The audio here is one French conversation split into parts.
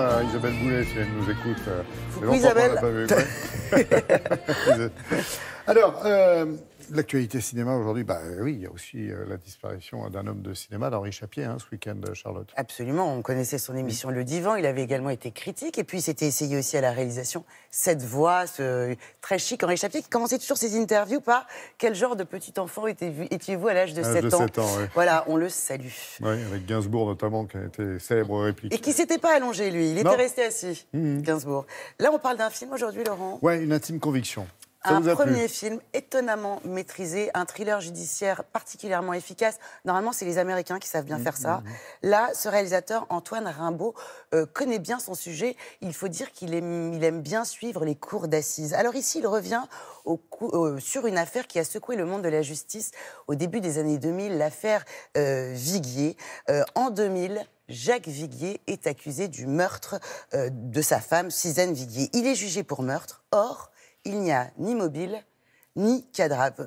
à Isabelle Boulet, si elle nous écoute. Coucou Isabelle. Alors, l'actualité cinéma aujourd'hui, oui, il y a aussi la disparition d'un homme de cinéma, d'Henri Chapier, ce week-end, Charlotte. Absolument, on connaissait son émission Le Divan, il avait également été critique, et puis il s'était essayé aussi à la réalisation. Cette voix, très chic, Henri Chapier, qui commençait toujours ses interviews par « Quel genre de petit enfant étiez-vous à l'âge de 7 ans ?» 7 ans, oui. Voilà, on le salue. Oui, avec Gainsbourg notamment, qui a été célèbre réplique. Et qui ne s'était pas allongé, lui, il était resté assis, Gainsbourg. Là, on parle d'un film aujourd'hui, Laurent. Ouais, Une intime conviction. Un premier film étonnamment maîtrisé, un thriller judiciaire particulièrement efficace. Normalement, c'est les Américains qui savent bien faire ça. Là, ce réalisateur, Antoine Rimbaud, connaît bien son sujet. Il faut dire qu'il aime bien suivre les cours d'assises. Alors ici, il revient sur une affaire qui a secoué le monde de la justice au début des années 2000, l'affaire Viguier. En 2000... Jacques Viguier est accusé du meurtre de sa femme, Suzanne Viguier. Il est jugé pour meurtre. Or, il n'y a ni mobile, ni cadavre.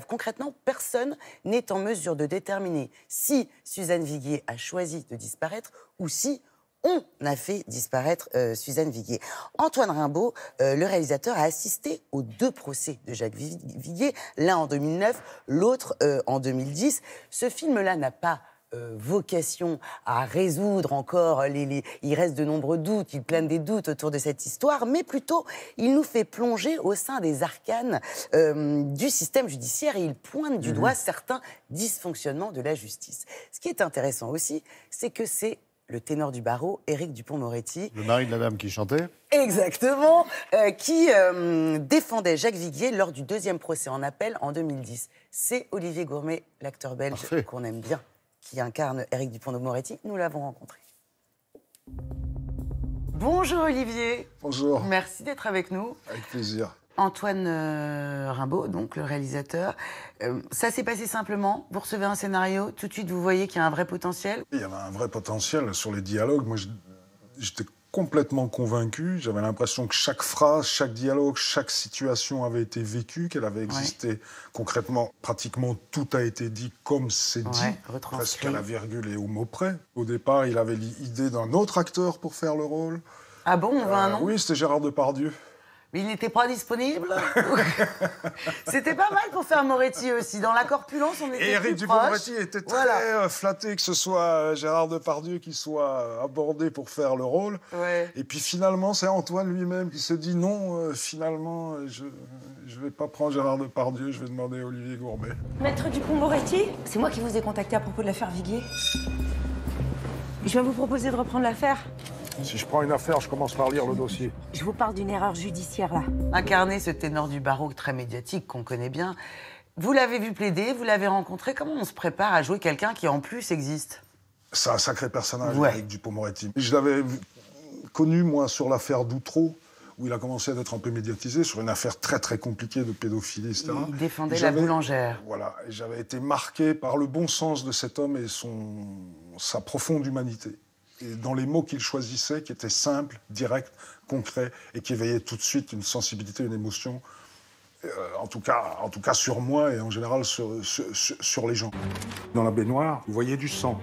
Concrètement, personne n'est en mesure de déterminer si Suzanne Viguier a choisi de disparaître ou si on a fait disparaître Suzanne Viguier. Antoine Rimbaud, le réalisateur, a assisté aux 2 procès de Jacques Viguier, l'un en 2009, l'autre en 2010. Ce film-là n'a pas vocation à résoudre encore il reste de nombreux doutes, il plane des doutes autour de cette histoire, mais plutôt il nous fait plonger au sein des arcanes du système judiciaire et il pointe du doigt certains dysfonctionnements de la justice. Ce qui est intéressant aussi, c'est que c'est le ténor du barreau, Éric Dupond-Moretti. Le mari de la dame qui chantait. Exactement, qui défendait Jacques Viguier lors du 2e procès en appel en 2010. C'est Olivier Gourmet, l'acteur belge qu'on aime bien, qui incarne Éric Dupond-Moretti. Nous l'avons rencontré. Bonjour Olivier. Bonjour. Merci d'être avec nous. Avec plaisir. Antoine Rimbaud, donc le réalisateur. Ça s'est passé simplement. Vous recevez un scénario, tout de suite vous voyez qu'il y a un vrai potentiel. Il y avait un vrai potentiel sur les dialogues. Moi, j'étais complètement convaincu. J'avais l'impression que chaque phrase, chaque dialogue, chaque situation avait été vécue, qu'elle avait existé concrètement. Pratiquement tout a été dit comme c'est dit, presque à la virgule et au mot près. Au départ, il avait l'idée d'un autre acteur pour faire le rôle. Ah bon, on veut un nom? Oui, c'était Gérard Depardieu. Mais il n'était pas disponible. C'était pas mal pour faire Moretti aussi. Dans la corpulence, on était plus proche. Et Éric Dupond-Moretti était très flatté que ce soit Gérard Depardieu qui soit abordé pour faire le rôle. Ouais. Et puis finalement, c'est Antoine lui-même qui se dit non, finalement, je vais pas prendre Gérard Depardieu, je vais demander à Olivier Gourmet. Maître Dupond-Moretti, c'est moi qui vous ai contacté à propos de l'affaire Viguier. Je viens vous proposer de reprendre l'affaire. Si je prends une affaire, je commence par lire le dossier. Je vous parle d'une erreur judiciaire, là. Incarner ce ténor du barreau très médiatique qu'on connaît bien. Vous l'avez vu plaider, vous l'avez rencontré. Comment on se prépare à jouer quelqu'un qui, en plus, existe? C'est un sacré personnage, Éric Dupond-Moretti. Je l'avais connu, moi, sur l'affaire Doutreau, où il a commencé à être un peu médiatisé, sur une affaire très, très compliquée de pédophilie, etc. Il défendait la boulangère. Voilà. Et j'avais été marqué par le bon sens de cet homme et sa profonde humanité. Et dans les mots qu'il choisissait, qui étaient simples, directs, concrets, et qui éveillaient tout de suite une sensibilité, une émotion, en tout cas sur moi et en général sur les gens. Dans la baignoire, vous voyez du sang.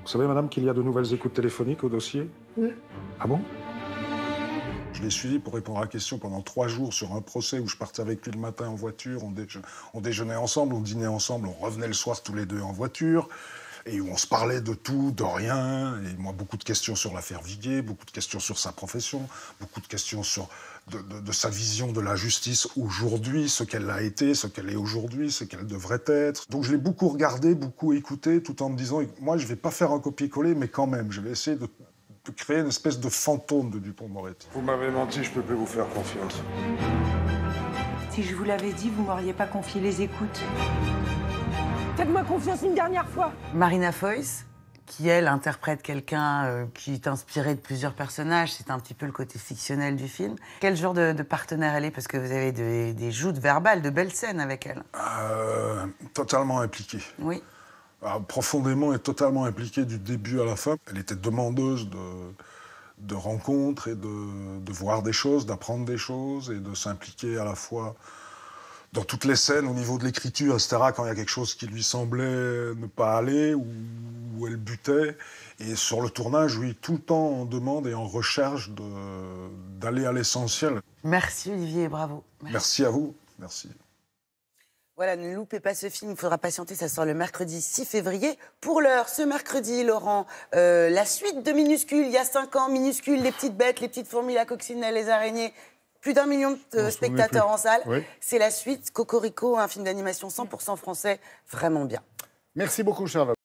Vous savez, madame, qu'il y a de nouvelles écoutes téléphoniques au dossier? Oui. Ah bon? Je l'ai suivi pour répondre à la question pendant 3 jours sur un procès où je partais avec lui le matin en voiture, on déjeunait ensemble, on dînait ensemble, on revenait le soir tous les 2 en voiture. Et où on se parlait de tout, de rien. Et moi, beaucoup de questions sur l'affaire Viguier, beaucoup de questions sur sa profession, beaucoup de questions sur de sa vision de la justice aujourd'hui, ce qu'elle a été, ce qu'elle est aujourd'hui, ce qu'elle devrait être. Donc je l'ai beaucoup regardé, beaucoup écouté, tout en me disant, moi, je ne vais pas faire un copier-coller, mais quand même, je vais essayer de créer une espèce de fantôme de Dupond-Moretti. Vous m'avez menti, je ne peux plus vous faire confiance. Si je vous l'avais dit, vous ne m'auriez pas confié les écoutes. Faites-moi confiance une dernière fois. Marina Foïs, qui, elle, interprète quelqu'un qui est inspiré de plusieurs personnages. C'est un petit peu le côté fictionnel du film. Quel genre de partenaire elle est? Parce que vous avez des joutes verbales, de belles scènes avec elle. Totalement impliquée. Oui. Profondément et totalement impliquée du début à la fin. Elle était demandeuse de rencontres et de voir des choses, d'apprendre des choses et de s'impliquer à la fois dans toutes les scènes, au niveau de l'écriture, etc., quand il y a quelque chose qui lui semblait ne pas aller ou où elle butait. Et sur le tournage, oui, tout le temps en demande et en recherche d'aller à l'essentiel. Merci Olivier, bravo. Merci à vous. Merci. Voilà, ne loupez pas ce film, il faudra patienter, ça sort le mercredi 6 février. Pour l'heure, ce mercredi, Laurent, la suite de Minuscule, il y a 5 ans, Minuscule, les petites bêtes, les petites fourmis, la coccinelle, les araignées, plus d'1 million de spectateurs en salle. Oui. C'est la suite, Cocorico, un film d'animation 100% français, vraiment bien. Merci beaucoup, Charles.